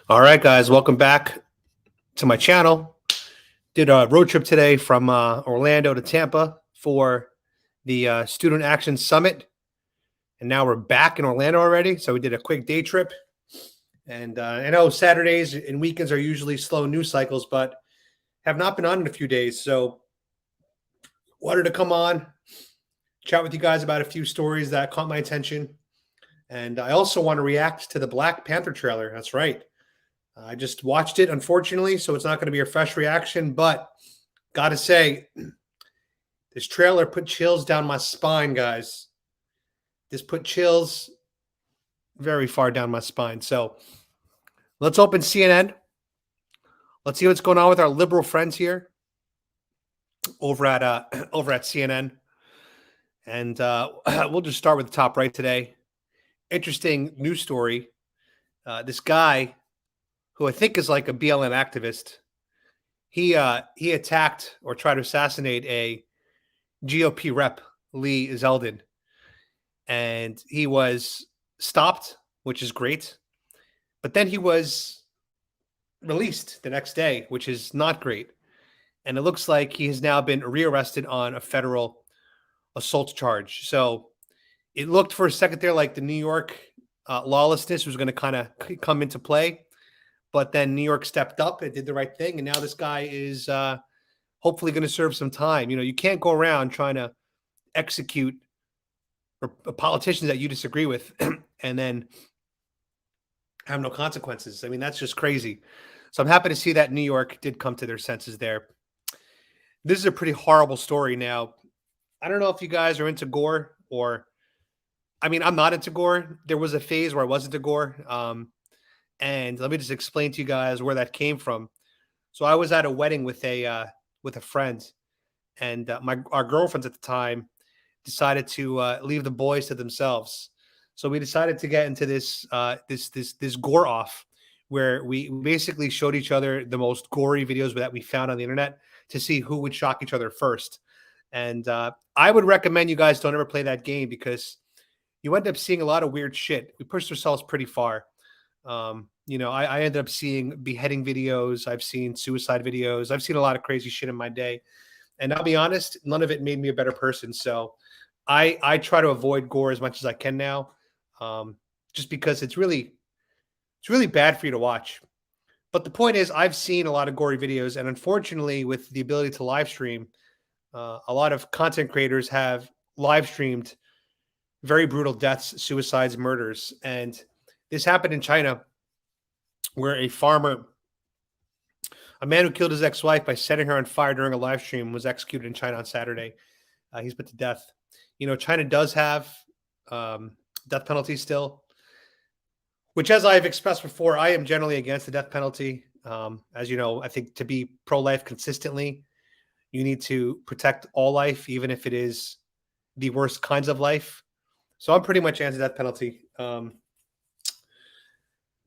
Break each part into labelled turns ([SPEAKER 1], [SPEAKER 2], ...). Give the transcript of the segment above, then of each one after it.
[SPEAKER 1] All right, guys, welcome back to my channel. Did a road trip today from Orlando to Tampa for the Student Action Summit, and now we're back in Orlando already. So we did a quick day trip, and I know Saturdays and weekends are usually slow news cycles, but have not been on in a few days. So wanted to come on, chat with you guys about a few stories that caught my attention, and I also want to react to the Black Panther trailer. That's right. I just watched it, unfortunately, so it's not going to be a fresh reaction, but gotta say, this trailer put chills down my spine, guys. This put chills very far down my spine. So let's open CNN. Let's see what's going on with our liberal friends here over at over at CNN. And we'll just start with the top right today. Interesting news story. This guy, who I think is like a BLM activist, he attacked or tried to assassinate a GOP rep, Lee Zeldin, and he was stopped, which is great. But then he was released the next day, which is not great. And it looks like he has now been rearrested on a federal assault charge. So it looked for a second there like the New York lawlessness was going to kind of come into play. But then New York stepped up and did the right thing. And now this guy is hopefully going to serve some time. You know, you can't go around trying to execute politicians that you disagree with and then have no consequences. I mean, that's just crazy. So I'm happy to see that New York did come to their senses there. This is a pretty horrible story. Now, I don't know if you guys are into gore or, I mean, I'm not into gore. There was a phase where I was into gore. And let me just explain to you guys where that came from. So I was at a wedding with a friend, and our girlfriends at the time decided to leave the boys to themselves. So we decided to get into this this gore off, where we basically showed each other the most gory videos that we found on the internet to see who would shock each other first. And I would recommend you guys don't ever play that game because you end up seeing a lot of weird shit. We pushed ourselves pretty far. You know, I ended up seeing beheading videos. I've seen suicide videos. I've seen a lot of crazy shit in my day. And I'll be honest, none of it made me a better person. So I try to avoid gore as much as I can now, just because it's really bad for you to watch. But the point is, I've seen a lot of gory videos, and unfortunately, with the ability to live stream, a lot of content creators have live streamed very brutal deaths, suicides, murders, and this happened in China, where a man who killed his ex-wife by setting her on fire during a live stream, was executed in China on Saturday. He's put to death. You know, China does have death penalty still, which, as I've expressed before, I am generally against the death penalty. As you know, I think to be pro-life consistently, you need to protect all life, even if it is the worst kinds of life. So I'm pretty much anti-death penalty,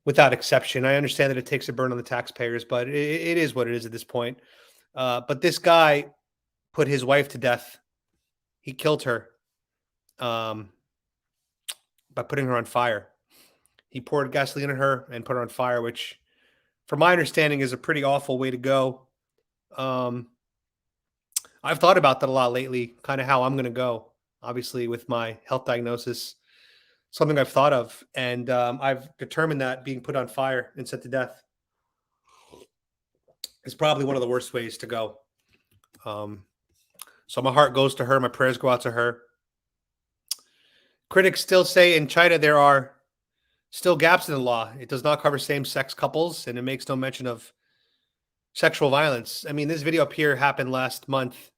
[SPEAKER 1] without exception. I understand that it takes a burn on the taxpayers, but it is what it is at this point. But this guy put his wife to death. He killed her by putting her on fire. He poured gasoline on her and put her on fire, which, from my understanding, is a pretty awful way to go. I've thought about that a lot lately, kind of how I'm going to go, obviously, with my health diagnosis. Something I've thought of, and I've determined that being put on fire and set to death is probably one of the worst ways to go. So my heart goes to her. My prayers go out to her. Critics still say in China there are still gaps in the law. It does not cover same-sex couples, and it makes no mention of sexual violence. I mean, this video up here happened last month,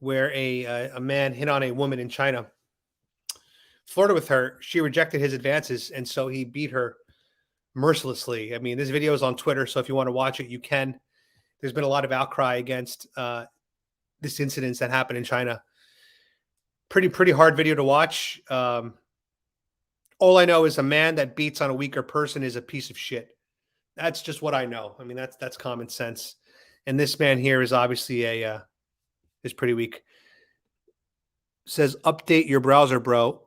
[SPEAKER 1] where a man hit on a woman in China, flirted with her. She rejected his advances, and so he beat her mercilessly. I mean, this video is on Twitter, so if you want to watch it, you can. There's been a lot of outcry against this incident that happened in China. Pretty hard video to watch. All I know is a man that beats on a weaker person is a piece of shit. That's just what I know. I mean, that's common sense. And this man here is obviously is pretty weak. Says, update your browser, bro.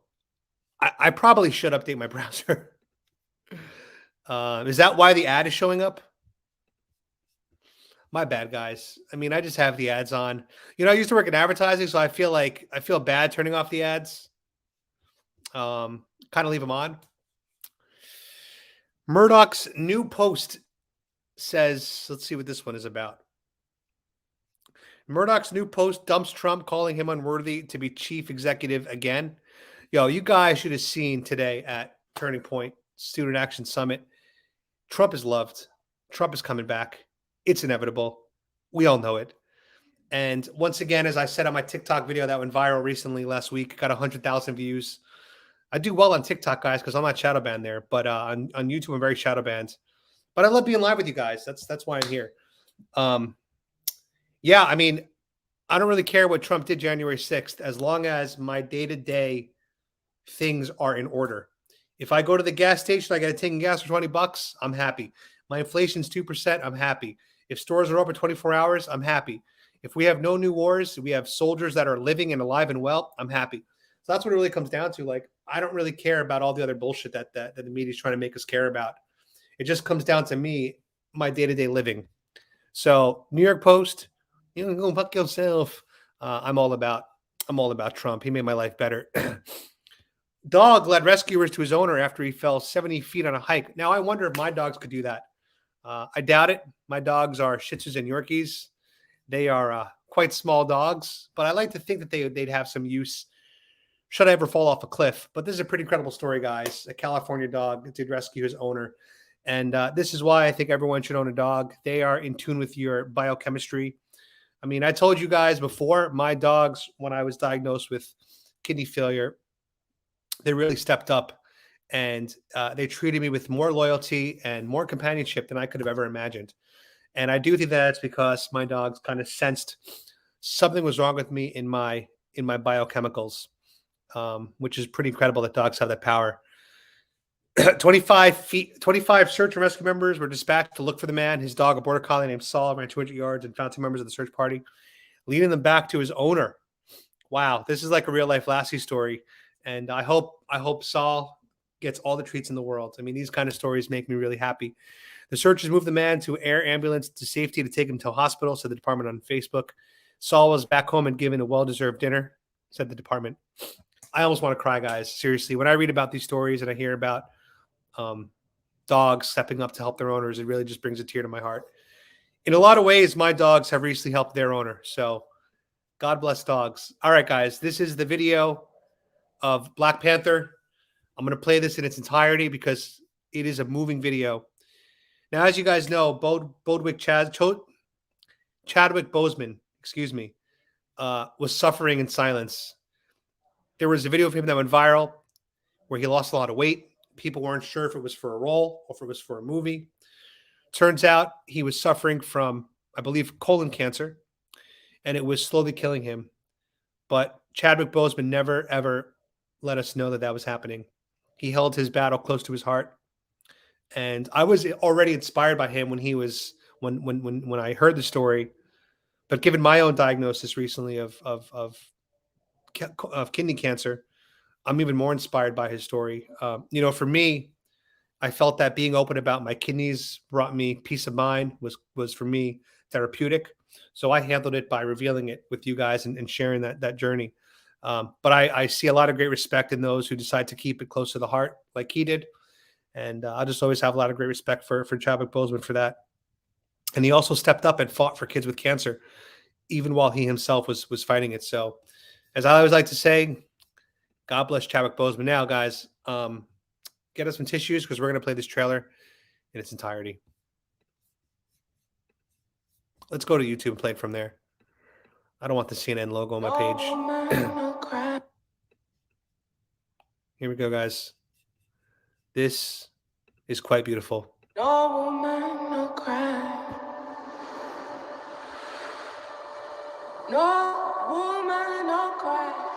[SPEAKER 1] I probably should update my browser. Is that why the ad is showing up? My bad, guys. I mean, I just have the ads on. You know, I used to work in advertising, so I feel bad turning off the ads. Kind of leave them on. Murdoch's new post says, let's see what this one is about. Murdoch's new post dumps Trump, calling him unworthy to be chief executive again. Yo, you guys should have seen today at Turning Point Student Action Summit. Trump is loved. Trump is coming back. It's inevitable. We all know it. And once again, as I said on my TikTok video that went viral recently last week, got 100,000 views. I do well on TikTok, guys, because I'm not shadow banned there. But on YouTube, I'm very shadow banned. But I love being live with you guys. That's why I'm here. Yeah, I mean, I don't really care what Trump did January 6th, as long as my day-to-day things are in order. If I go to the gas station, I got to take gas for $20, I'm happy. My inflation's 2%, I'm happy. If stores are open 24 hours, I'm happy. If we have no new wars, we have soldiers that are living and alive and well, I'm happy. So that's what it really comes down to. Like, I don't really care about all the other bullshit that the media is trying to make us care about. It just comes down to me, my day-to-day living. So New York Post, you know, go fuck yourself. I'm all about Trump. He made my life better. Dog led rescuers to his owner after he fell 70 feet on a hike. Now, I wonder if my dogs could do that. I doubt it. My dogs are Shih Tzus and Yorkies. They are quite small dogs, but I like to think that they'd have some use should I ever fall off a cliff. But this is a pretty incredible story, guys. A California dog did rescue his owner. And this is why I think everyone should own a dog. They are in tune with your biochemistry. I mean, I told you guys before, my dogs, when I was diagnosed with kidney failure, they really stepped up and they treated me with more loyalty and more companionship than I could have ever imagined. And I do think that's because my dogs kind of sensed something was wrong with me in my biochemicals, which is pretty incredible that dogs have that power. 25 search and rescue members were dispatched to look for the man. His dog, a border collie named Saul, ran 200 yards and found two members of the search party, leading them back to his owner. Wow, this is like a real life Lassie story. And I hope Saul gets all the treats in the world. I mean, these kind of stories make me really happy. The searchers moved the man to air ambulance to safety to take him to a hospital, said the department on Facebook. Saul was back home and given a well-deserved dinner, said the department. I almost want to cry, guys. Seriously, when I read about these stories and I hear about dogs stepping up to help their owners, it really just brings a tear to my heart. In a lot of ways, my dogs have recently helped their owner. So God bless dogs. All right, guys, this is the video of Black Panther. I'm going to play this in its entirety because it is a moving video. Now, as you guys know, Chadwick Boseman, was suffering in silence. There was a video of him that went viral where he lost a lot of weight. People weren't sure if it was for a role or if it was for a movie. Turns out he was suffering from, I believe, colon cancer, and it was slowly killing him. But Chadwick Boseman never, ever let us know that was happening. He held his battle close to his heart. And I was already inspired by him when I heard the story. But given my own diagnosis recently of kidney cancer, I'm even more inspired by his story. For me, I felt that being open about my kidneys brought me peace of mind, was for me therapeutic. So I handled it by revealing it with you guys and sharing that journey. But I see a lot of great respect in those who decide to keep it close to the heart like he did. And I just always have a lot of great respect for Chadwick Boseman for that. And he also stepped up and fought for kids with cancer, even while he himself was fighting it. So as I always like to say, God bless Chadwick Boseman. Now, guys, get us some tissues because we're going to play this trailer in its entirety. Let's go to YouTube and play it from there. I don't want the CNN logo on my page. Here we go, guys. This is quite beautiful. No woman, no cry. No woman, no cry.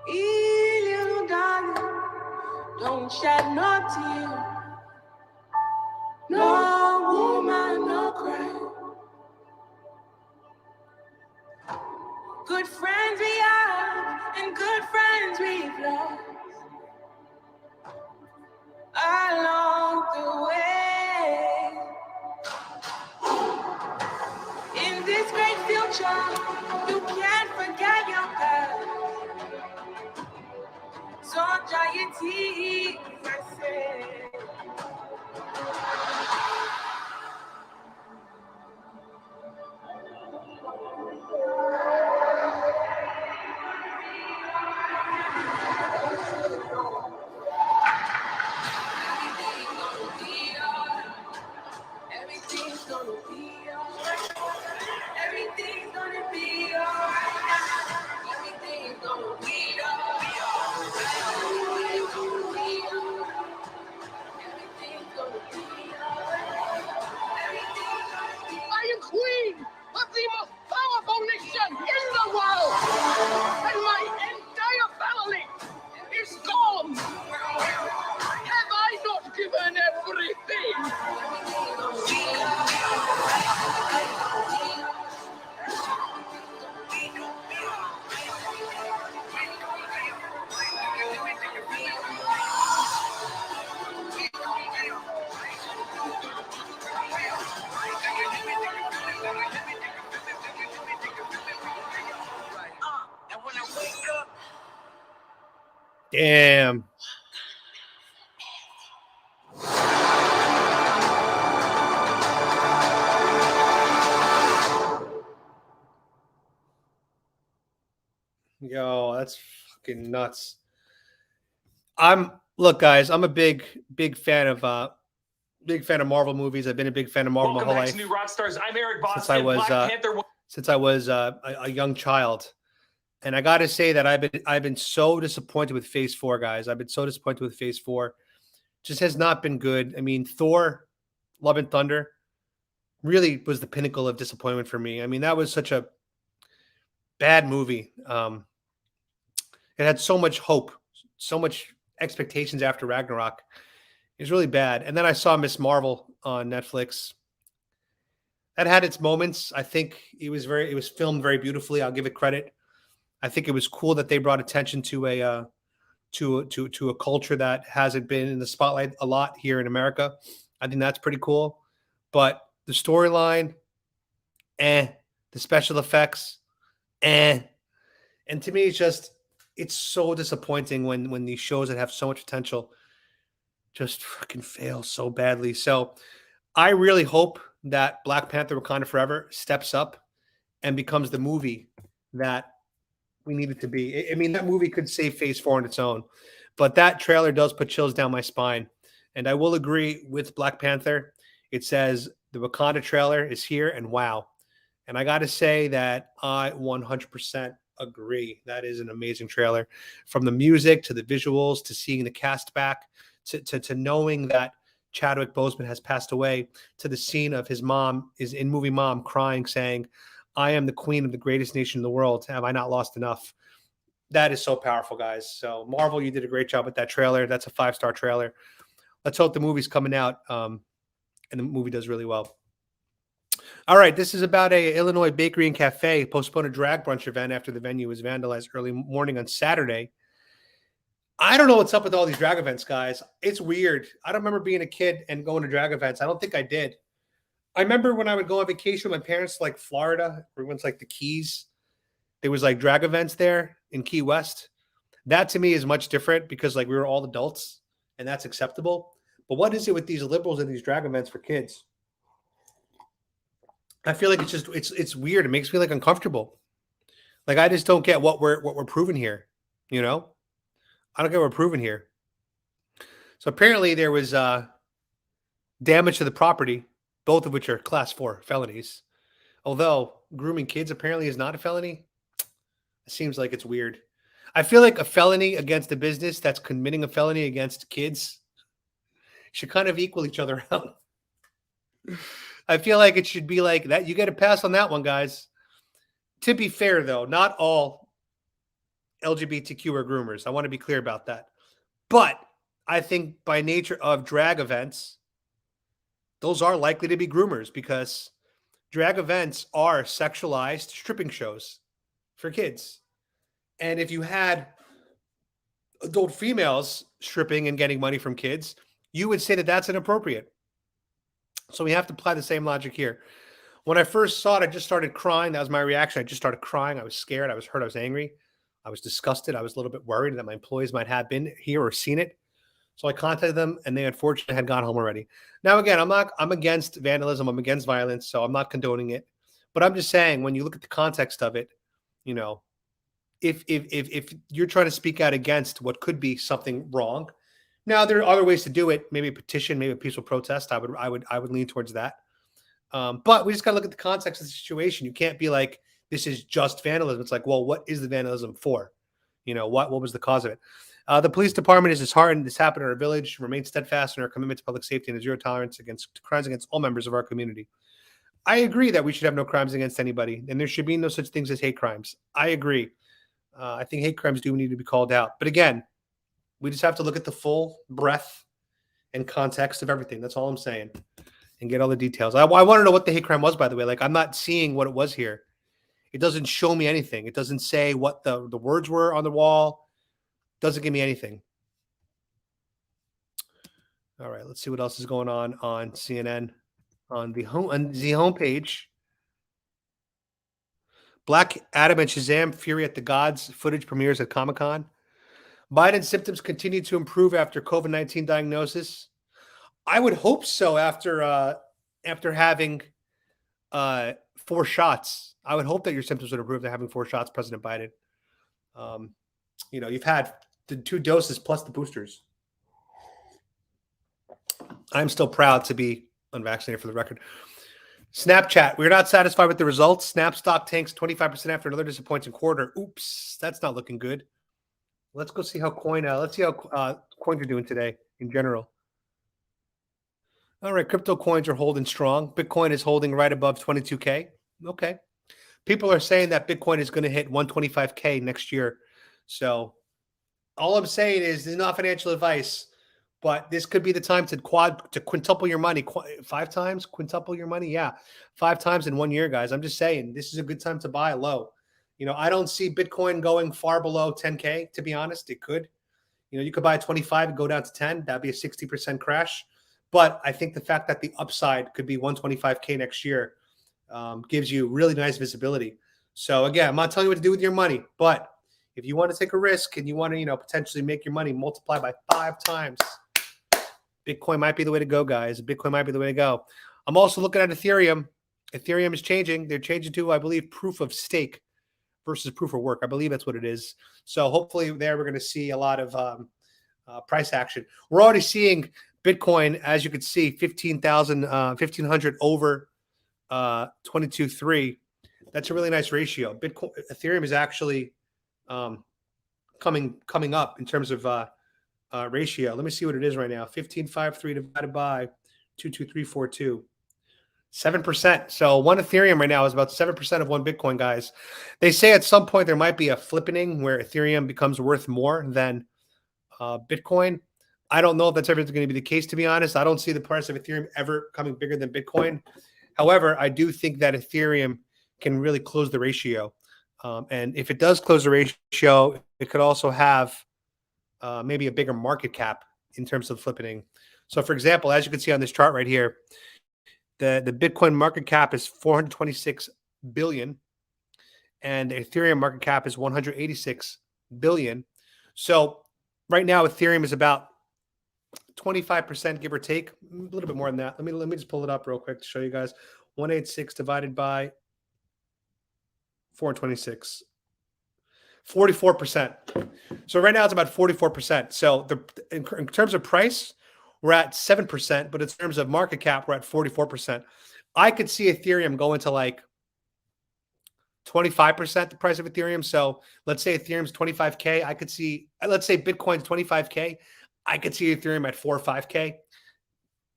[SPEAKER 1] Little darling, don't shed no tear. No woman, no cry. Good friends we have and good friends we've lost. Damn. Yo, that's fucking nuts. Look, guys, I'm a big fan of Marvel movies. I've been a big fan of Marvel my whole life.
[SPEAKER 2] New rock stars. I'm Eric Boss.
[SPEAKER 1] Since I was a young child. And I got to say that I've been so disappointed with Phase 4, guys. I've been so disappointed with Phase 4. Just has not been good. I mean, Thor, Love and Thunder really was the pinnacle of disappointment for me. I mean, that was such a bad movie. It had so much hope, so much expectations after Ragnarok. It was really bad. And then I saw Miss Marvel on Netflix. That had its moments. I think it was filmed very beautifully. I'll give it credit. I think it was cool that they brought attention to a culture that hasn't been in the spotlight a lot here in America. I think that's pretty cool. But the storyline, the special effects, and to me, it's so disappointing when these shows that have so much potential just freaking fail so badly. So I really hope that Black Panther: Wakanda Forever steps up and becomes the movie that we need it to be. I mean, that movie could save Phase 4 on its own, but that trailer does put chills down my spine. And I will agree with Black Panther. It says the Wakanda trailer is here, and wow. And I got to say that I 100% agree. That is an amazing trailer. From the music to the visuals to seeing the cast back to knowing that Chadwick Boseman has passed away, to the scene of his mom is in movie mom crying, saying, "I am the queen of the greatest nation in the world. Have I not lost enough?" That is so powerful, guys. So Marvel, you did a great job with that trailer. That's a 5-star trailer. Let's hope the movie's coming out and the movie does really well. All right, this is about a Illinois bakery and cafe postponed a drag brunch event after the venue was vandalized early morning on Saturday. I don't know what's up with all these drag events, guys. It's weird. I don't remember being a kid and going to drag events. I don't think I did. I remember when I would go on vacation with my parents to like Florida, or went to like the Keys. There was like drag events there in Key West. That to me is much different because like we were all adults and that's acceptable. But what is it with these liberals and these drag events for kids? I feel like it's weird. It makes me like uncomfortable. Like I just don't get what we're proving here. You know, I don't get what we're proving here. So apparently there was damage to the property, both of which are class 4 felonies. Although grooming kids apparently is not a felony. It seems like it's weird. I feel like a felony against a business that's committing a felony against kids should kind of equal each other out. I feel like it should be like that. You get a pass on that one, guys. To be fair, though, not all LGBTQ are groomers. I want to be clear about that. But I think by nature of drag events, those are likely to be groomers because drag events are sexualized stripping shows for kids. And if you had adult females stripping and getting money from kids, you would say that that's inappropriate. So we have to apply the same logic here. When I first saw it, I just started crying. That was my reaction. I just started crying. I was scared. I was hurt. I was angry. I was disgusted. I was a little bit worried that my employees might have been here or seen it. So I contacted them, and they unfortunately had gone home already. Now, again, I'm against vandalism. I'm against violence, so I'm not condoning it. But I'm just saying, when you look at the context of it, you know, if you're trying to speak out against what could be something wrong, now there are other ways to do it. Maybe a petition, maybe a peaceful protest. I would lean towards that. But we just got to look at the context of the situation. You can't be like, this is just vandalism. It's like, well, what is the vandalism for? What was the cause of it? The police department is disheartened. This happened in our village. Remain steadfast in our commitment to public safety and a zero tolerance against crimes against all members of our community. I agree that we should have no crimes against anybody, and there should be no such things as hate crimes. I agree. I think hate crimes do need to be called out. But again, we just have to look at the full breadth and context of everything. That's all I'm saying, and get all the details. I want to know what the hate crime was, by the way. Like, I'm not seeing what it was here. It doesn't show me anything. It doesn't say what the words were on the wall. Doesn't give me anything. All right, let's see what else is going on CNN on the homepage. Black Adam and Shazam: Fury at the Gods footage premieres at Comic-Con. Biden's symptoms continue to improve after COVID-19 diagnosis. I would hope so after having 4 shots. I would hope that your symptoms would improve after having 4 shots, President Biden. You've had the 2 doses plus the boosters. I'm still proud to be unvaccinated, for the record. Snapchat, we're not satisfied with the results. Snap stock tanks 25% after another disappointing quarter. Oops, that's not looking good. Let's go see how coins are doing today in general. All right, crypto coins are holding strong. Bitcoin is holding right above 22K. Okay. People are saying that Bitcoin is going to hit 125K next year. So all I'm saying is, there's not financial advice, but this could be the time to quintuple your money. 5 times, quintuple your money. Yeah. 5 times in 1 year, guys. I'm just saying, this is a good time to buy low. I don't see Bitcoin going far below 10K, to be honest. It could. You could buy 25 and go down to 10. That'd be a 60% crash. But I think the fact that the upside could be 125K next year gives you really nice visibility. So again, I'm not telling you what to do with your money, but if you want to take a risk and you want to, potentially make your money multiply by 5 times, Bitcoin might be the way to go, guys. Bitcoin might be the way to go. I'm also looking at Ethereum. Ethereum is changing. They're changing to, I believe, proof of stake versus proof of work. I believe that's what it is. So hopefully there we're going to see a lot of price action. We're already seeing Bitcoin, as you can see, 1,500 over 22.3. That's a really nice ratio. Ethereum is actually coming up in terms of ratio. Let me see what it is right now. 15.53 divided by 22342. 7%. So 1 Ethereum right now is about 7% of 1 Bitcoin, guys. They say at some point there might be a flippening where Ethereum becomes worth more than Bitcoin. I don't know if that's ever going to be the case, to be honest. I don't see the price of Ethereum ever coming bigger than Bitcoin. However, I do think that Ethereum can really close the ratio. And if it does close the ratio, it could also have maybe a bigger market cap in terms of flippening. So, for example, as you can see on this chart right here, the Bitcoin market cap is 426 billion, and the Ethereum market cap is 186 billion. So right now, Ethereum is about 25%, give or take, a little bit more than that. Let me just pull it up real quick to show you guys. 186 divided by 426. 44%. So right now it's about 44%. So in terms of price, we're at 7%, but in terms of market cap, we're at 44%. I could see Ethereum going to like 25% the price of Ethereum. So let's say Ethereum's 25K. I could see, let's say Bitcoin's 25K. I could see Ethereum at 4 or 5K.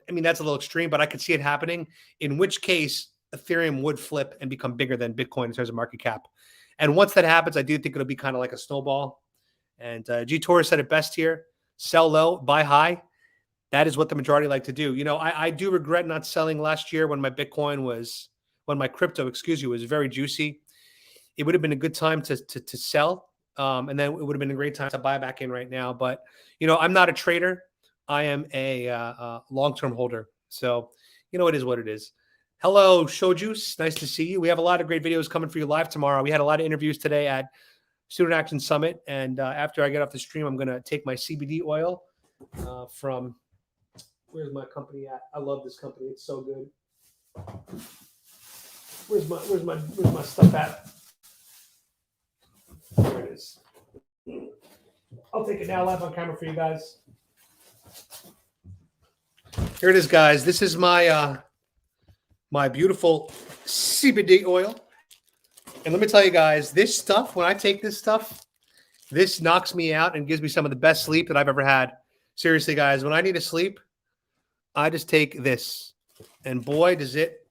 [SPEAKER 1] I mean, that's a little extreme, but I could see it happening, in which case Ethereum would flip and become bigger than Bitcoin in terms of market cap. And once that happens, I do think it'll be kind of like a snowball. And G Torres said it best here: sell low, buy high. That is what the majority like to do. I do regret not selling last year when my crypto, was very juicy. It would have been a good time to sell. And then it would have been a great time to buy back in right now. But, I'm not a trader. I am a long-term holder. So, it is what it is. Hello, Show Juice. Nice to see you. We have a lot of great videos coming for you live tomorrow. We had a lot of interviews today at Student Action Summit. And after I get off the stream, I'm going to take my CBD oil from, where's my company at? I love this company. It's so good. Where's my stuff at? There it is. I'll take it now live on camera for you guys. Here it is, guys. This is my my beautiful CBD oil. And let me tell you guys, this stuff, when I take this stuff, this knocks me out and gives me some of the best sleep that I've ever had. Seriously, guys, when I need to sleep, I just take this. And boy, does it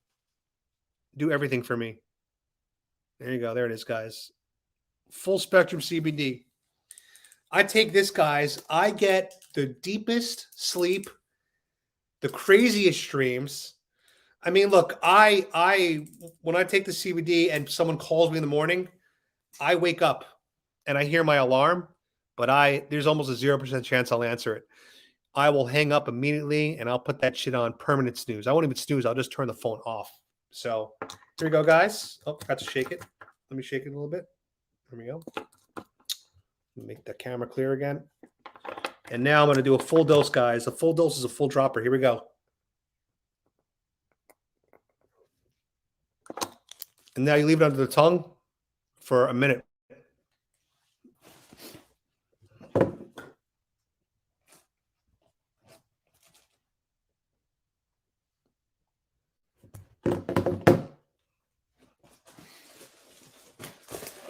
[SPEAKER 1] do everything for me. There you go. There it is, guys. Full spectrum CBD. I take this, guys. I get the deepest sleep, the craziest dreams. I mean, look, I when I take the CBD and someone calls me in the morning, I wake up and I hear my alarm, but there's almost a 0% chance I'll answer it. I will hang up immediately and I'll put that shit on permanent snooze. I won't even snooze. I'll just turn the phone off. So here we go, guys. Oh, forgot to shake it. Let me shake it a little bit. There we go. Make the camera clear again. And now I'm going to do a full dose, guys. A full dose is a full dropper. Here we go. And now you leave it under the tongue for a minute.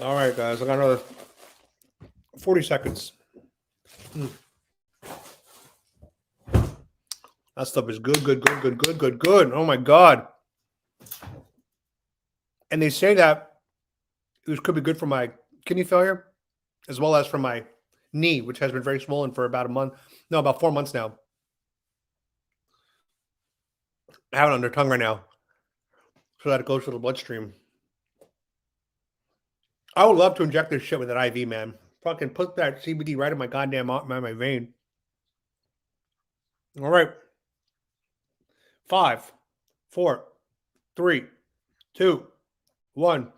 [SPEAKER 1] All right, guys. I got another 40 seconds. That stuff is good. Oh, my God. And they say that it could be good for my kidney failure as well as for my knee, which has been very swollen for about about 4 months now. I have it under tongue right now so that it goes to the bloodstream. I would love to inject this shit with an IV, man. Fucking put that CBD right in my goddamn my vein. All right. 5, 4, 3, 2, 1.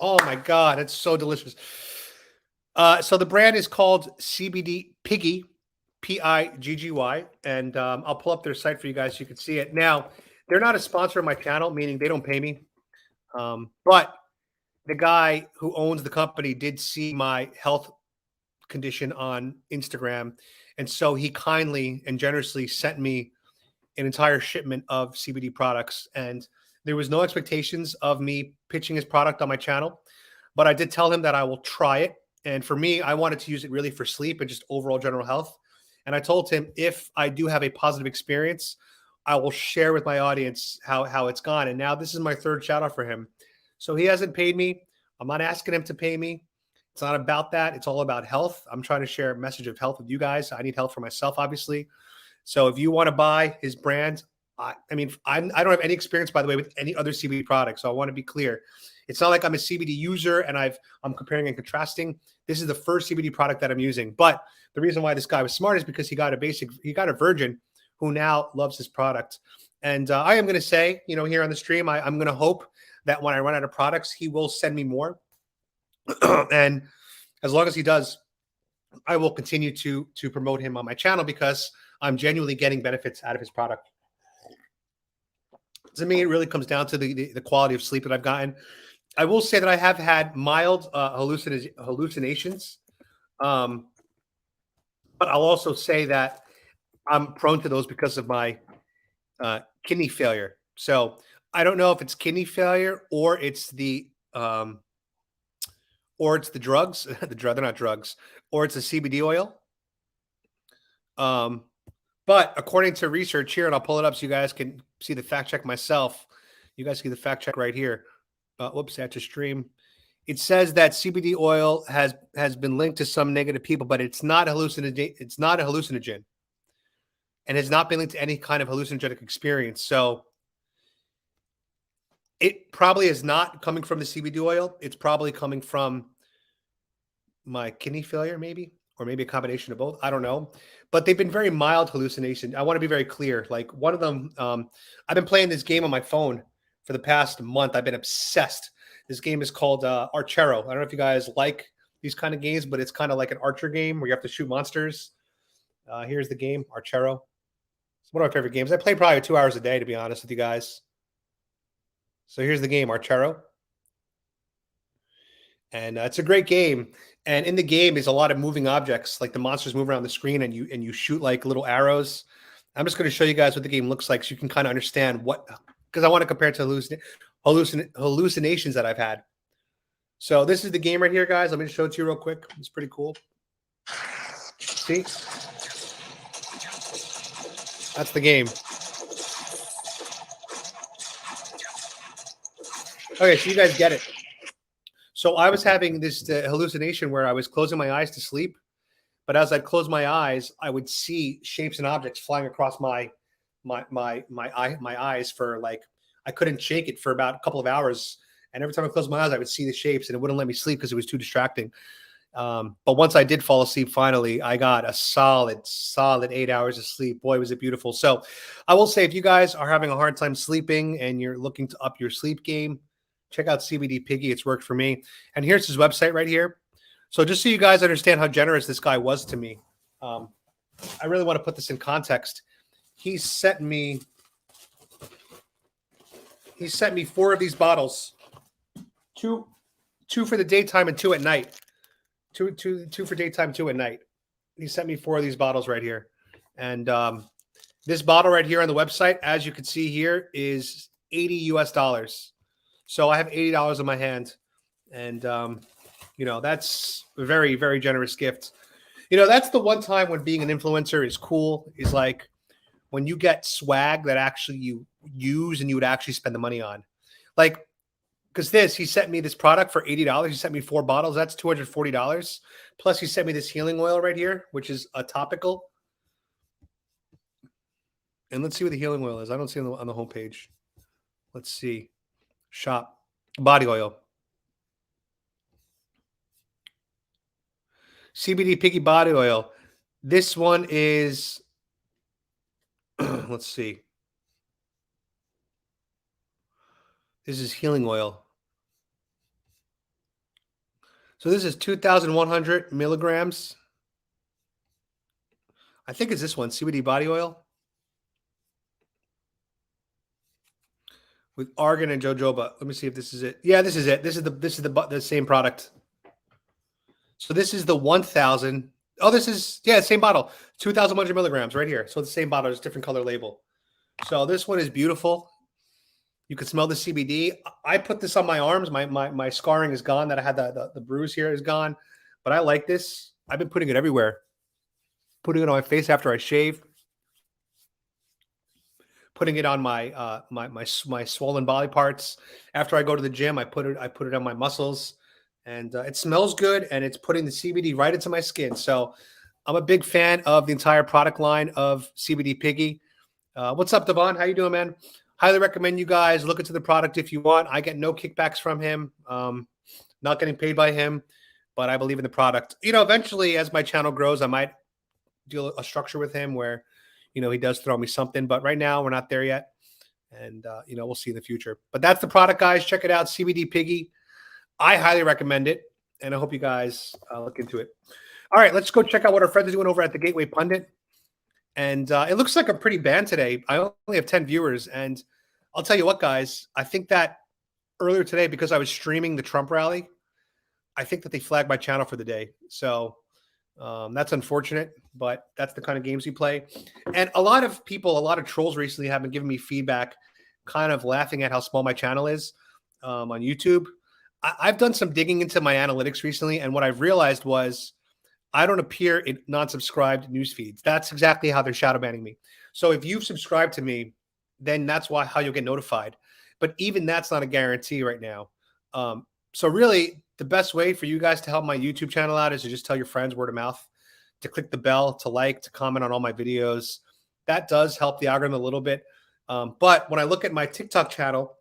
[SPEAKER 1] Oh my God, it's so delicious. So the brand is called CBD Piggy, Piggy, and I'll pull up their site for you guys so you can see it. Now, they're not a sponsor of my channel, meaning they don't pay me. But the guy who owns the company did see my health condition on Instagram, and so he kindly and generously sent me an entire shipment of CBD products. And there was no expectations of me pitching his product on my channel, but I did tell him that I will try it. And for me, I wanted to use it really for sleep and just overall general health. And I told him if I do have a positive experience, I will share with my audience how it's gone. And now this is my third shout out for him. So he hasn't paid me. I'm not asking him to pay me. It's not about that. It's all about health. I'm trying to share a message of health with you guys. I need health for myself, obviously. So if you want to buy his brand, I don't have any experience, by the way, with any other CBD product. So I want to be clear. It's not like I'm a CBD user and I'm comparing and contrasting. This is the first CBD product that I'm using. But the reason why this guy was smart is because he got a virgin who now loves his product. And I am going to say, here on the stream, I'm going to hope that when I run out of products, he will send me more. And as long as he does, I will continue to promote him on my channel because I'm genuinely getting benefits out of his product. To me, it really comes down to the quality of sleep that I've gotten. I will say that I have had mild hallucinations. But I'll also say that I'm prone to those because of my kidney failure. So I don't know if it's kidney failure or it's the drugs. They're not drugs, or it's the CBD oil. But according to research here, and I'll pull it up so you guys can see the fact check myself. You guys see the fact check right here. Whoops, I had to stream. It says that CBD oil has been linked to some negative people, but it's not hallucinogen. It's not a hallucinogen, and has not been linked to any kind of hallucinogenic experience. So it probably is not coming from the CBD oil. It's probably coming from my kidney failure, maybe, or maybe a combination of both. I don't know. But they've been very mild hallucinations. I want to be very clear. Like one of them, I've been playing this game on my phone for the past month. I've been obsessed. This game is called Archero. I don't know if you guys like these kind of games, but it's kind of like an archer game where you have to shoot monsters. Here's the game, Archero. It's one of my favorite games. I play probably 2 hours a day, to be honest with you guys. So here's the game, Archero. And it's a great game. And in the game is a lot of moving objects, like the monsters move around the screen, and you shoot like little arrows. I'm just going to show you guys what the game looks like, so you can kind of understand what, because I want to compare it to hallucinations that I've had. So this is the game right here, guys. Let me show it to you real quick. It's pretty cool. See? That's the game. Okay, so you guys get it. So I was having this hallucination where I was closing my eyes to sleep, but as I'd close my eyes, I would see shapes and objects flying across my eyes for like, I couldn't shake it for about a couple of hours. And every time I closed my eyes, I would see the shapes, and it wouldn't let me sleep because it was too distracting. But once I did fall asleep, finally, I got a solid 8 hours of sleep. Boy, was it beautiful. So I will say, if you guys are having a hard time sleeping and you're looking to up your sleep game, check out CBD Piggy. It's worked for me. And here's his website right here. So just so you guys understand how generous this guy was to me, I really want to put this in context. He sent me 4 of these bottles, two for the daytime and 2 at night. Two for daytime, 2 at night. He sent me 4 of these bottles right here. And this bottle right here on the website, as you can see here, is $80 US. So I have $80 in my hand. And, that's a very, very generous gift. That's the one time when being an influencer is cool, is like when you get swag that actually you use and you would actually spend the money on. Like, because he sent me this product for $80. He sent me 4 bottles. That's $240. Plus, he sent me this healing oil right here, which is a topical. And let's see what the healing oil is. I don't see it on the homepage. Let's see. Shop. Body oil. CBD Piggy body oil. This one is, let's see. This is healing oil. So this is 2,100 milligrams. I think it's this one, CBD body oil. With argan and jojoba. Let me see if this is it. Yeah, this is it. This is the same product. So this is the 1,000. Oh, this is, same bottle. 2,100 milligrams right here. So the same bottle, just different color label. So this one is beautiful. You can smell the CBD. I put this on my arms. My scarring is gone. That I had the bruise here is gone. But I like this. I've been putting it everywhere. Putting it on my face after I shave. Putting it on my my swollen body parts. After I go to the gym, I put it on my muscles. And it smells good, and it's putting the CBD right into my skin. So I'm a big fan of the entire product line of CBD Piggy. What's up, Devon? How you doing, man? Highly recommend you guys look into the product if you want. I get no kickbacks from him. Not getting paid by him, but I believe in the product. Eventually, as my channel grows, I might do a structure with him where, he does throw me something. But right now, we're not there yet. And, we'll see in the future. But that's the product, guys. Check it out, CBD Piggy. I highly recommend it, and I hope you guys look into it. All right, let's go check out what our friends are doing over at the Gateway Pundit. And it looks like a pretty band today. I only have 10 viewers, and I'll tell you what, guys. I think that earlier today, because I was streaming the Trump rally, I think that they flagged my channel for the day. So that's unfortunate, but that's the kind of games we play. And a lot of trolls recently have been giving me feedback, kind of laughing at how small my channel is on YouTube. I've done some digging into my analytics recently, and what I've realized was I don't appear in non-subscribed news feeds. That's exactly how they're shadow banning me. So if you've subscribed to me, then that's how you'll get notified. But even that's not a guarantee right now. So really, the best way for you guys to help my YouTube channel out is to just tell your friends, word of mouth, to click the bell, to like, to comment on all my videos. That does help the algorithm a little bit. But when I look at my TikTok channel,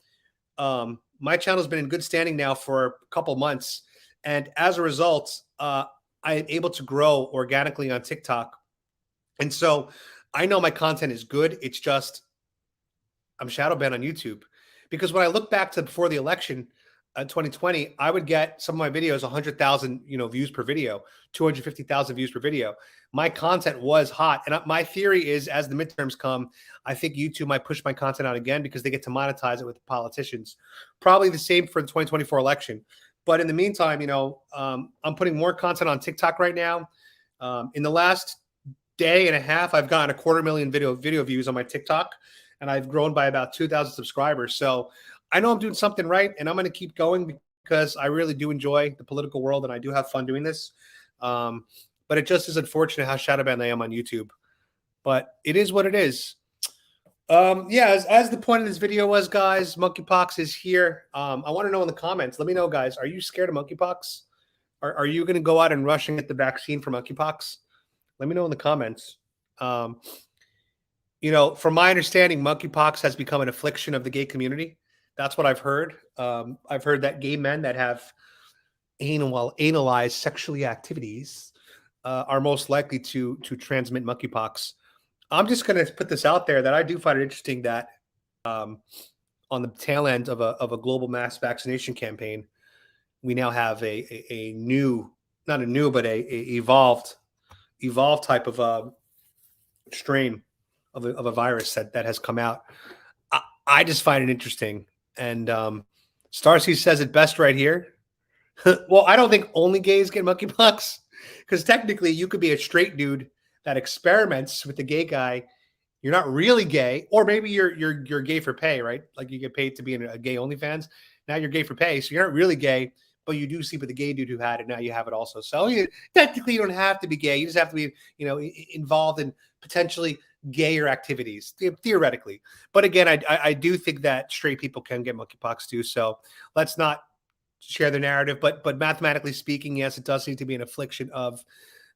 [SPEAKER 1] my channel's been in good standing now for a couple months. And as a result, I am able to grow organically on TikTok. And so I know my content is good. It's just I'm shadow banned on YouTube. Because when I look back to before the election, 2020, I would get some of my videos 100,000, views per video, 250,000 views per video. My content was hot, and my theory is, as the midterms come, I think YouTube might push my content out again because they get to monetize it with the politicians. Probably the same for the 2024 election. But in the meantime, I'm putting more content on TikTok right now. In the last day and a half, I've gotten 250,000 video views on my TikTok, and I've grown by about 2,000 subscribers. So I know I'm doing something right, and I'm going to keep going because I really do enjoy the political world, and I do have fun doing this. But it just is unfortunate how shadowbanned I am on YouTube. But it is what it is. Yeah, as the point of this video was, guys, monkeypox is here. I want to know in the comments. Let me know, guys. Are you scared of monkeypox? Are you going to go out and rush and get the vaccine for monkeypox? Let me know in the comments. From my understanding, monkeypox has become an affliction of the gay community. That's what I've heard. I've heard that gay men that have analized sexually activities are most likely to transmit monkeypox. I'm just going to put this out there that I do find it interesting that on the tail end of a global mass vaccination campaign, we now have a new, not a new, but a evolved type of strain of a virus that has come out. I just find it interesting. And Starcy says it best right here. Well, I don't think only gays get monkeypox, because technically you could be a straight dude that experiments with the gay guy. You're not really gay, or maybe you're gay for pay, right? Like you get paid to be in a gay OnlyFans. Now you're gay for pay, so you're not really gay, but you do sleep with the gay dude who had it. Now you have it also. So technically you don't have to be gay. You just have to be, involved in potentially gayer activities, theoretically. But again, I do think that straight people can get monkeypox too. So let's not share the narrative. But mathematically speaking, yes, it does seem to be an affliction of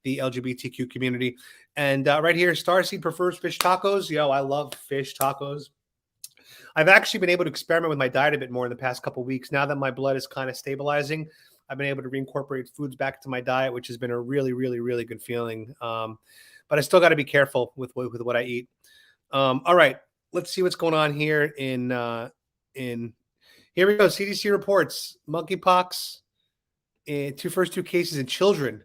[SPEAKER 1] the LGBTQ community. And right here, Starseed prefers fish tacos. Yo, I love fish tacos. I've actually been able to experiment with my diet a bit more in the past couple of weeks. Now that my blood is kind of stabilizing, I've been able to reincorporate foods back into my diet, which has been a really, really, really good feeling. But I still got to be careful with what I eat. All right, let's see what's going on here in here we go. CDC reports monkeypox first two cases in children,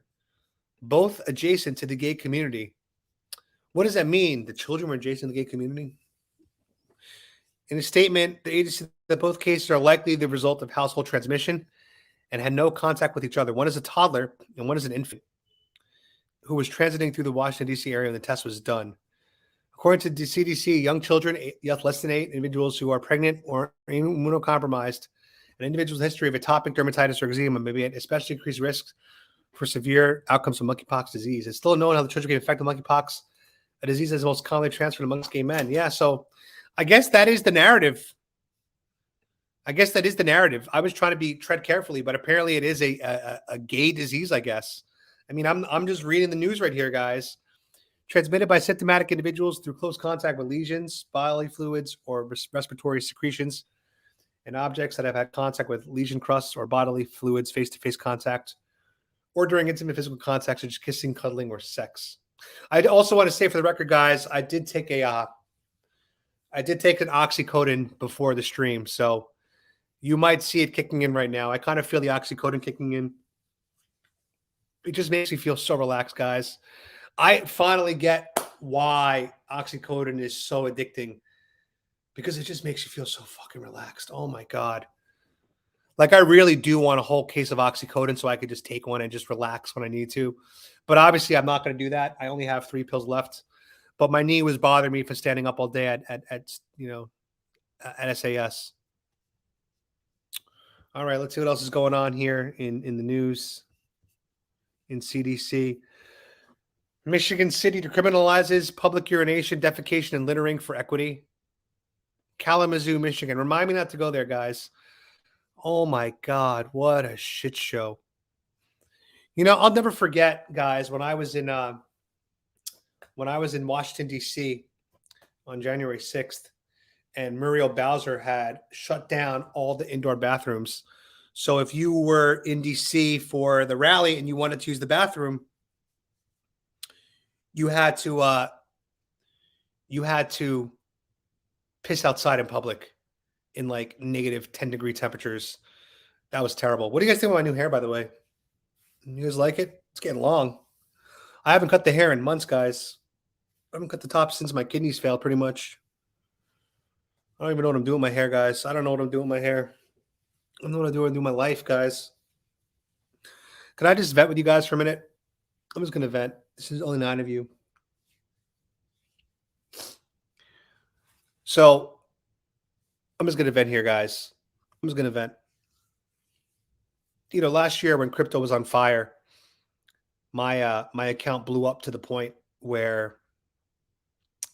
[SPEAKER 1] both adjacent to the gay community. What does that mean? The children were adjacent to the gay community? In a statement, the agency said that both cases are likely the result of household transmission and had no contact with each other. One is a toddler and one is an infant who was transiting through the Washington, D.C. area when the test was done. According to the CDC, young children, less than 8, individuals who are pregnant or immunocompromised, and individuals with a history of atopic dermatitis or eczema may be at especially increased risks for severe outcomes from monkeypox disease. It's still unknown how the children get infected with monkeypox, a disease that is most commonly transferred amongst gay men. Yeah, so I guess that is the narrative. I was trying to tread carefully, but apparently it is a gay disease, I guess. I mean, I'm just reading the news right here, guys. Transmitted by symptomatic individuals through close contact with lesions, bodily fluids, or respiratory secretions, and objects that have had contact with lesion crusts or bodily fluids, face-to-face contact, or during intimate physical contact, such as kissing, cuddling, or sex. I also want to say for the record, guys, I did take an oxycodone before the stream, so you might see it kicking in right now. I kind of feel the oxycodone kicking in. It just makes me feel so relaxed, guys. I finally get why oxycodone is so addicting, because it just makes you feel so fucking relaxed. Oh my God. Like, I really do want a whole case of oxycodone so I could just take one and just relax when I need to. But obviously I'm not going to do that. I only have 3 pills left, but my knee was bothering me for standing up all day at SAS. All right, let's see what else is going on here in the news. In CDC, Michigan City decriminalizes public urination, defecation, and littering for equity. Kalamazoo, Michigan. Remind me not to go there, guys. Oh my God, what a shit show. I'll never forget, guys, when I was in Washington, D.C. on January 6th, and Muriel Bowser had shut down all the indoor bathrooms. So if you were in D.C. for the rally and you wanted to use the bathroom, you had to piss outside in public in like -10 degree temperatures. That was terrible. What do you guys think of my new hair, by the way? You guys like it? It's getting long. I haven't cut the hair in months, guys. I haven't cut the top since my kidneys failed, pretty much. I don't even know what I'm doing with my hair, guys. I don't know what I'm doing with my hair. I don't know what I'm doing with my life, guys. Can I just vent with you guys for a minute? I'm just going to vent. This is only 9 of you. So I'm just going to vent here, guys. I'm just going to vent. You know, last year when crypto was on fire, my account blew up to the point where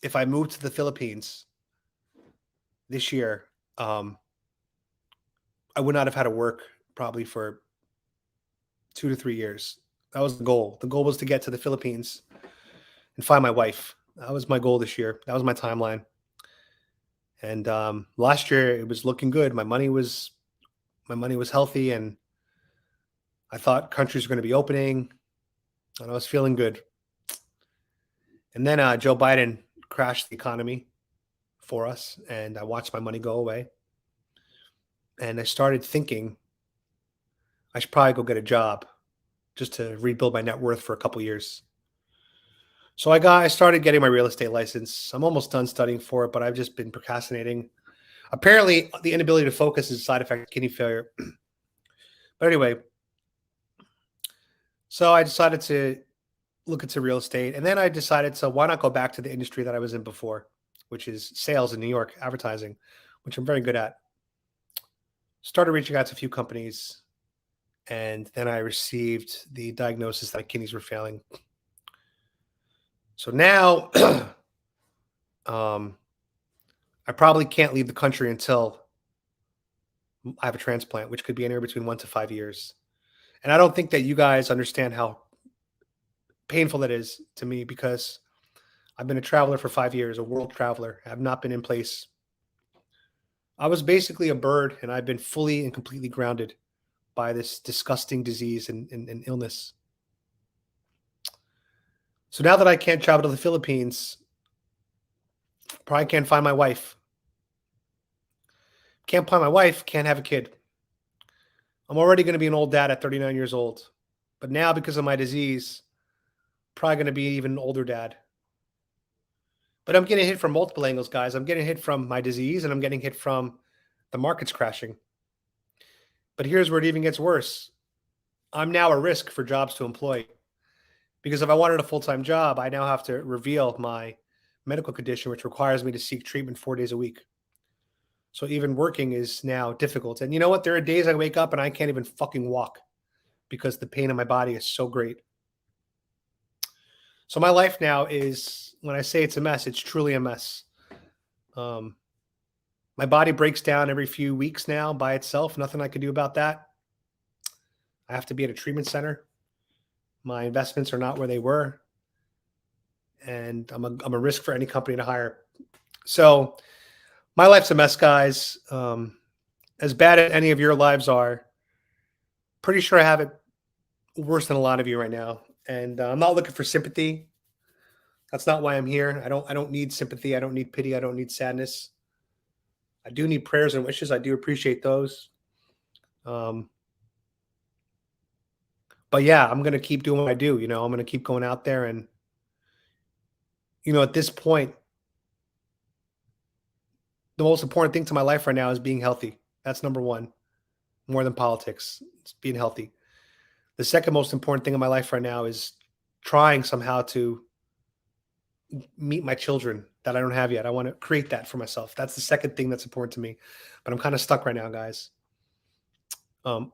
[SPEAKER 1] if I moved to the Philippines this year, I would not have had to work probably for 2 to 3 years. That was the goal. The goal was to get to the Philippines and find my wife. That was my goal this year. That was my timeline. And last year it was looking good. My money was healthy, and I thought countries were going to be opening, and I was feeling good. And then Joe Biden crashed the economy for us, and I watched my money go away. And I started thinking I should probably go get a job just to rebuild my net worth for a couple years. So I started getting my real estate license. I'm almost done studying for it, but I've just been procrastinating. Apparently, the inability to focus is a side effect of kidney failure. But anyway, so I decided to look into real estate. And then I decided, so why not go back to the industry that I was in before, which is sales in New York, advertising, which I'm very good at. Started reaching out to a few companies. And then I received the diagnosis that my kidneys were failing. So now I probably can't leave the country until I have a transplant, which could be anywhere between 1 to 5 years. And I don't think that you guys understand how painful that is to me, because I've been a traveler for 5 years, a world traveler. I have not been in place. I was basically a bird, and I've been fully and completely grounded by this disgusting disease and illness. So now that I can't travel to the Philippines, probably can't find my wife. Can't find my wife, can't have a kid. I'm already going to be an old dad at 39 years old. But now, because of my disease, probably going to be even an older dad. But I'm getting hit from multiple angles, guys. I'm getting hit from my disease, and I'm getting hit from the markets crashing. But here's where it even gets worse. I'm now a risk for jobs to employ. Because if I wanted a full-time job, I now have to reveal my medical condition, which requires me to seek treatment 4 days a week. So even working is now difficult. And you know what? There are days I wake up and I can't even fucking walk because the pain in my body is so great. So my life now is, when I say it's a mess, it's truly a mess. My body breaks down every few weeks now by itself. Nothing I can do about that. I have to be at a treatment center. My investments are not where they were. And I'm a risk for any company to hire. So my life's a mess, guys. As bad as any of your lives are, pretty sure I have it worse than a lot of you right now. And I'm not looking for sympathy. That's not why I'm here. I don't need sympathy. I don't need pity. I don't need sadness. I do need prayers and wishes. I do appreciate those. But yeah, I'm going to keep doing what I do. You know, I'm going to keep going out there. And, you know, at this point, the most important thing to my life right now is being healthy. That's number one, more than politics. It's being healthy. The second most important thing in my life right now is trying somehow to meet my children that I don't have yet. I want to create that for myself. That's the second thing that's important to me. But I'm kind of stuck right now, guys.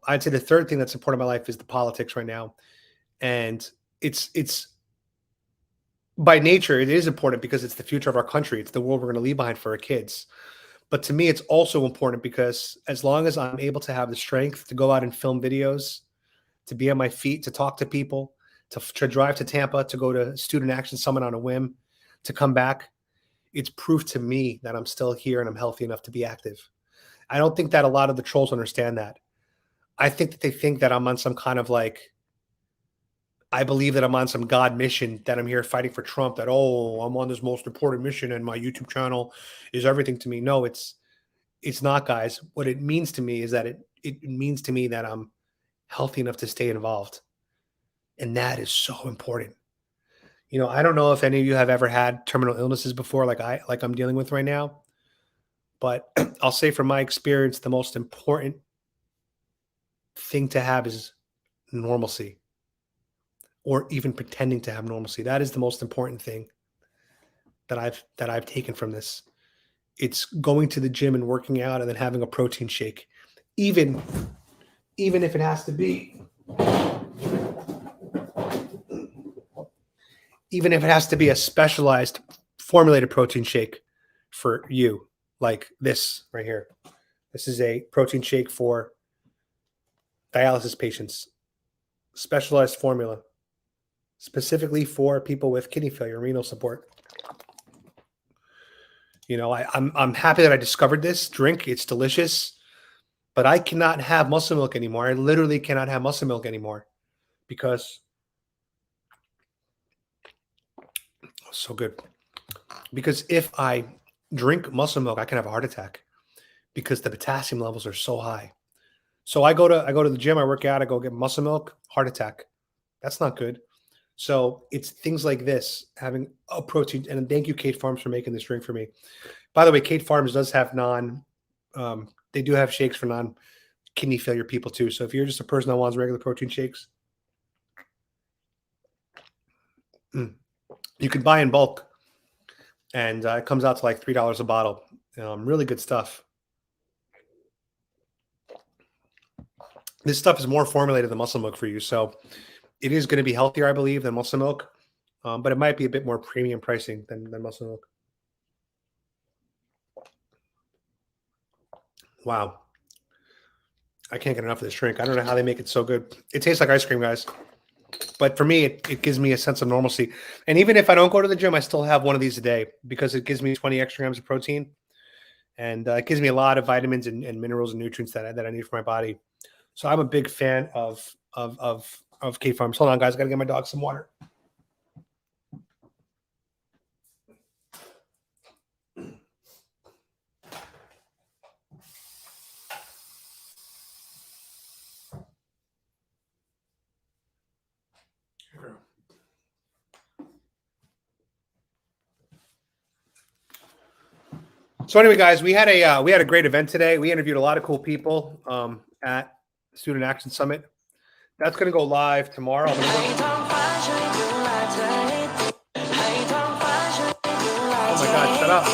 [SPEAKER 1] I'd say the third thing that's important in my life is the politics right now. And it's by nature, it is important because it's the future of our country. It's the world we're going to leave behind for our kids. But to me, it's also important because as long as I'm able to have the strength to go out and film videos, to be on my feet, to talk to people, to drive to Tampa, to go to Student Action Summit on a whim, to come back, it's proof to me that I'm still here and I'm healthy enough to be active. I don't think that a lot of the trolls understand that. I think that they think that I'm on some kind of I believe that I'm on some God mission, that I'm here fighting for Trump, that, oh, I'm on this most important mission and my YouTube channel is everything to me. No, it's not, guys. What it means to me is that it means to me that I'm healthy enough to stay involved. And that is so important. You know, I don't know if any of you have ever had terminal illnesses before, like I'm dealing with right now, but I'll say from my experience, the most important thing to have is normalcy, or even pretending to have normalcy. That is the most important thing that I've taken from this. It's going to the gym and working out and then having a protein shake, even if it has to be a specialized formulated protein shake for you, like this right here. This is a protein shake for dialysis patients, specialized formula, specifically for people with kidney failure, renal support. You know, I'm happy that I discovered this drink. It's delicious, but I cannot have muscle milk anymore. I literally cannot have muscle milk anymore because so good. Because if I drink muscle milk, I can have a heart attack because the potassium levels are so high. So I go to the gym, I work out, I go get muscle milk, heart attack. That's not good. So it's things like this, having a protein. And thank you, Kate Farms, for making this drink for me. By the way, Kate Farms does have they do have shakes for non-kidney failure people too. So if you're just a person that wants regular protein shakes, you can buy in bulk. And it comes out to like $3 a bottle. Really good stuff. This stuff is more formulated than muscle milk for you. So it is going to be healthier, I believe, than muscle milk. But it might be a bit more premium pricing than muscle milk. Wow. I can't get enough of this drink. I don't know how they make it so good. It tastes like ice cream, guys. But for me, it gives me a sense of normalcy. And even if I don't go to the gym, I still have one of these a day because it gives me 20 extra grams of protein. And it gives me a lot of vitamins and minerals and nutrients that I need for my body. So I'm a big fan of Kate Farms. Hold on, guys. I got to get my dog some water. So anyway, guys, we had a great event today. We interviewed a lot of cool people at Student Action Summit. That's going to go live tomorrow. Oh my God, shut up.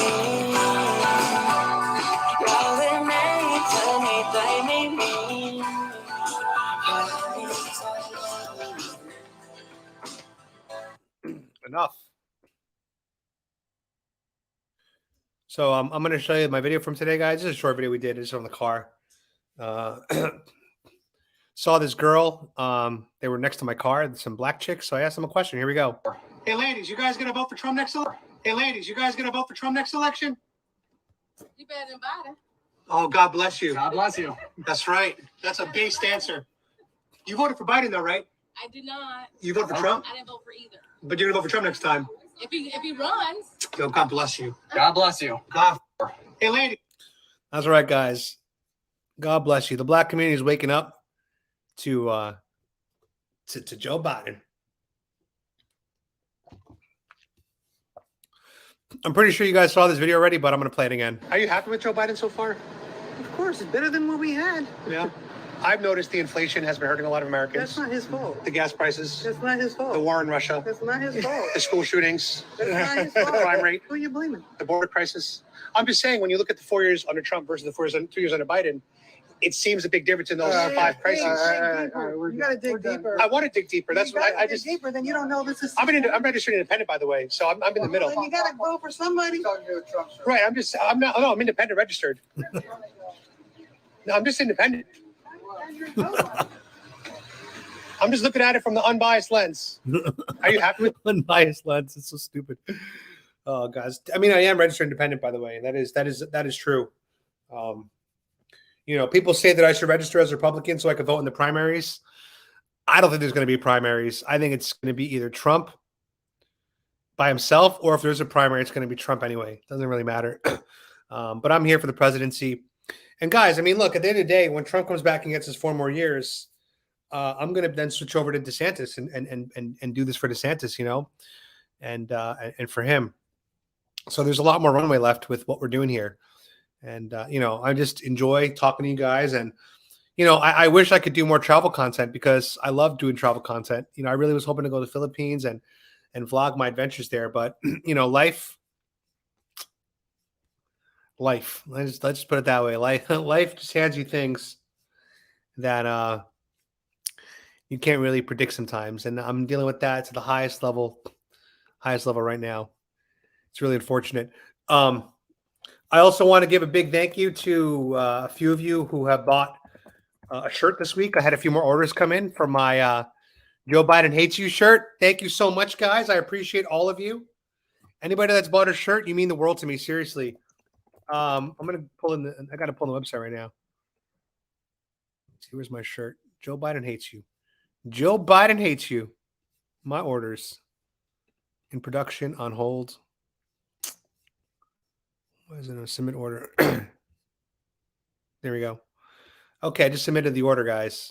[SPEAKER 1] Enough. So I'm going to show you my video from today, guys. This is a short video we did. It's on the car. Saw this girl. They were next to my car, some black chicks. So I asked them a question. Here we go. Hey, ladies, you guys going to vote for Trump next election? You better than Biden. Oh, God bless you. God bless you. That's right. That's a based answer. You voted for Biden, though, right? I did not. You voted for Trump? I didn't vote for either. But you're going to vote for Trump next time? If he runs. Yo, God bless you. God bless you. God. Hey, lady. That's right, guys. God bless you. The black community is waking up to Joe Biden. I'm pretty sure you guys saw this video already, but I'm going to play it again. Are you happy with Joe Biden so far?
[SPEAKER 2] Of course, it's better than what we had.
[SPEAKER 1] Yeah. I've noticed the inflation has been hurting a lot of Americans.
[SPEAKER 2] That's not his fault.
[SPEAKER 1] The gas prices.
[SPEAKER 2] That's not his fault.
[SPEAKER 1] The war in Russia.
[SPEAKER 2] That's not his fault.
[SPEAKER 1] The school shootings.
[SPEAKER 2] That's not his fault.
[SPEAKER 1] The crime rate.
[SPEAKER 2] Who are you blaming?
[SPEAKER 1] The border crisis. I'm just saying, when you look at the 4 years under Trump versus the 2 years under Biden, it seems a big difference in those five crises.
[SPEAKER 2] You got to dig deeper.
[SPEAKER 1] I want to dig deeper. That's what I just.
[SPEAKER 2] Deeper, then you don't know this is.
[SPEAKER 1] I'm registered independent, by the way, so I'm in the middle.
[SPEAKER 2] Then you got to vote for somebody.
[SPEAKER 1] Right. I'm independent registered. No, I'm just independent. I'm just looking at it from the unbiased lens. Are you happy with unbiased lens? It's so stupid. Oh, guys. I mean, I am registered independent, by the way. That is true. You know, people say that I should register as a Republican so I can vote in the primaries. I don't think there's going to be primaries. I think it's going to be either Trump by himself, or if there's a primary, it's going to be Trump anyway. It doesn't really matter. But I'm here for the presidency. And guys, I mean, look, at the end of the day, when Trump comes back and gets his 4 more years, I'm going to then switch over to DeSantis and do this for DeSantis, you know, and for him. So there's a lot more runway left with what we're doing here. And, you know, I just enjoy talking to you guys. And, you know, I wish I could do more travel content because I love doing travel content. You know, I really was hoping to go to the Philippines and vlog my adventures there. But, you know, life, let's just put it that way. Life just hands you things that you can't really predict sometimes. And I'm dealing with that to the highest level right now. It's really unfortunate. I also want to give a big thank you to a few of you who have bought a shirt this week. I had a few more orders come in for my Joe Biden Hates You shirt. Thank you so much, guys. I appreciate all of you. Anybody that's bought a shirt, you mean the world to me. Seriously. I'm gonna pull in I gotta pull the website right now. Let's see, where's my shirt? Joe Biden Hates You. Joe Biden Hates You. My orders in production on hold. Why isn't it a submit order? There we go. Okay, I just submitted the order, guys.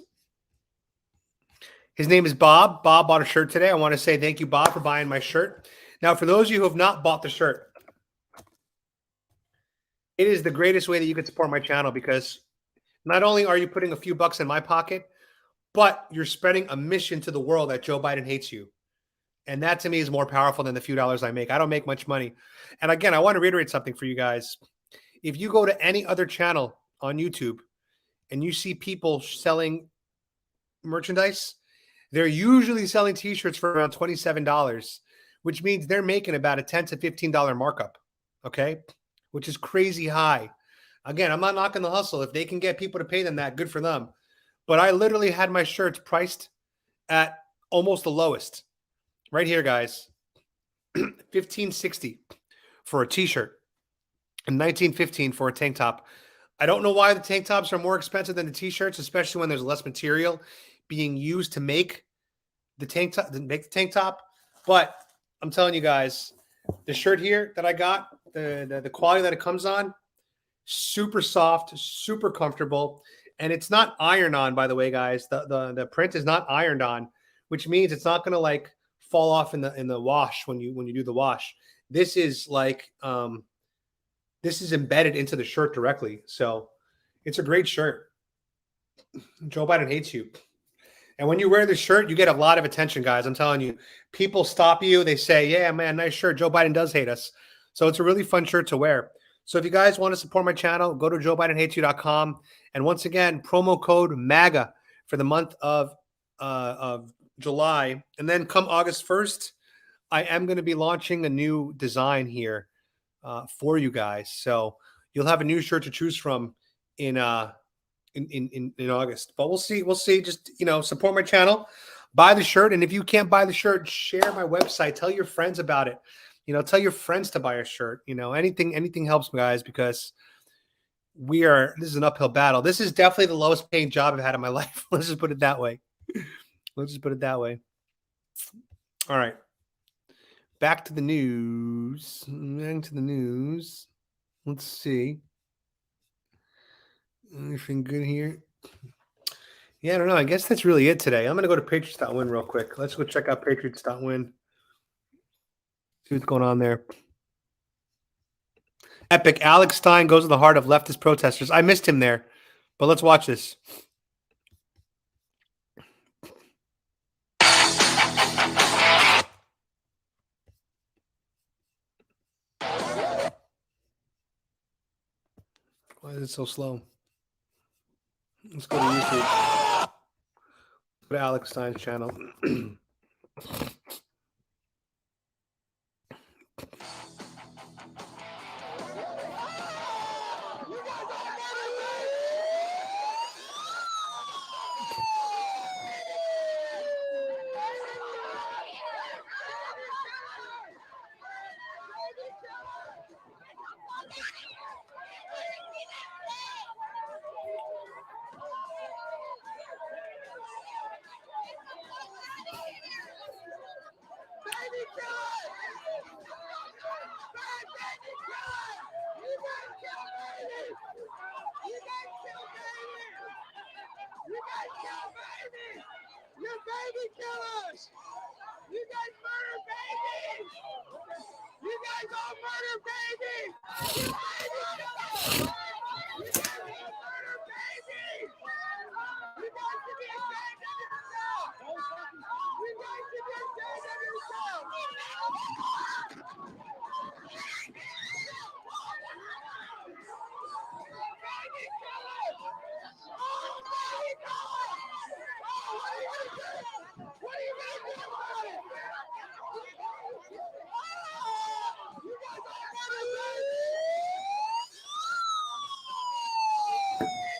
[SPEAKER 1] His name is Bob. Bob bought a shirt today. I want to say thank you, Bob, for buying my shirt. Now, for those of you who have not bought the shirt, it is the greatest way that you can support my channel because not only are you putting a few bucks in my pocket, but you're spreading a mission to the world that Joe Biden hates you. And that to me is more powerful than the few dollars I make. I don't make much money. And again, I want to reiterate something for you guys. If you go to any other channel on YouTube and you see people selling merchandise, they're usually selling t-shirts for around $27, which means they're making about a $10 to $15 markup. Okay. Which is crazy high. Again, I'm not knocking the hustle. If they can get people to pay them that, good for them. But I literally had my shirts priced at almost the lowest. Right here, guys. $15.60 for a t-shirt and $19.15 for a tank top. I don't know why the tank tops are more expensive than the t-shirts, especially when there's less material being used to make the tank top. But I'm telling you guys, the shirt here that I got, the quality that it comes on, super soft, super comfortable, and it's not ironed on. By the way, guys, the print is not ironed on, which means it's not going to like fall off in the wash when you do the wash. This is like this is embedded into the shirt directly, so it's a great shirt. Joe Biden hates you. And when you wear this shirt, you get a lot of attention, guys. I'm telling you, people stop you. They say, yeah, man, nice shirt. Joe Biden does hate us. So it's a really fun shirt to wear. So if you guys want to support my channel, go to joebidenhatesyou.com. And once again, promo code MAGA for the month of July. And then come August 1st, I am going to be launching a new design here for you guys. So you'll have a new shirt to choose from in August. But we'll see. Just, you know, support my channel, buy the shirt. And if you can't buy the shirt, share my website. Tell your friends about it. You know, tell your friends to buy a shirt. You know, anything helps, guys, because this is an uphill battle. This is definitely the lowest paying job I've had in my life. Let's just put it that way. All right. Back to the news. Let's see. Anything good here? Yeah, I don't know. I guess that's really it today. I'm going to go to Patriots.win real quick. Let's go check out Patriots.win. See what's going on there. Epic. Alex Stein goes to the heart of leftist protesters. I missed him there, but let's watch this. Why is it so slow? Let's go to YouTube. Go to Alex Stein's channel.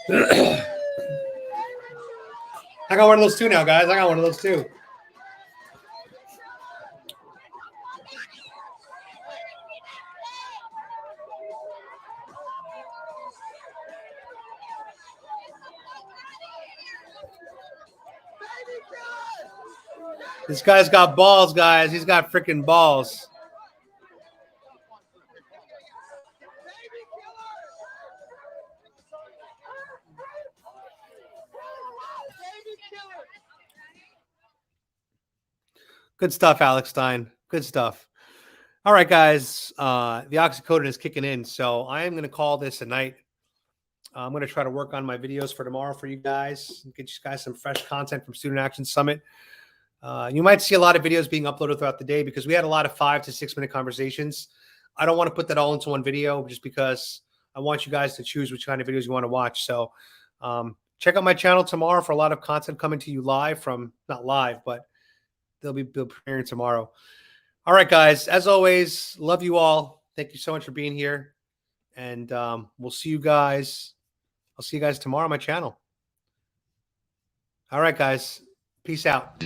[SPEAKER 1] I got one of those too now, guys. I got one of those too. This guy's got balls, guys. He's got freaking balls. Good stuff, Alex Stein. Good stuff. All right, guys. The oxycodone is kicking in, so I am going to call this a night. I'm going to try to work on my videos for tomorrow for you guys, get you guys some fresh content from Student Action Summit. You might see a lot of videos being uploaded throughout the day because we had a lot of 5 to 6 minute conversations. I don't want to put that all into one video just because I want you guys to choose which kind of videos you want to watch. So check out my channel tomorrow for a lot of content coming to you live from, not live, but they'll be premiering tomorrow. All right, guys. As always, love you all. Thank you so much for being here. And we'll see you guys. I'll see you guys tomorrow on my channel. All right, guys. Peace out.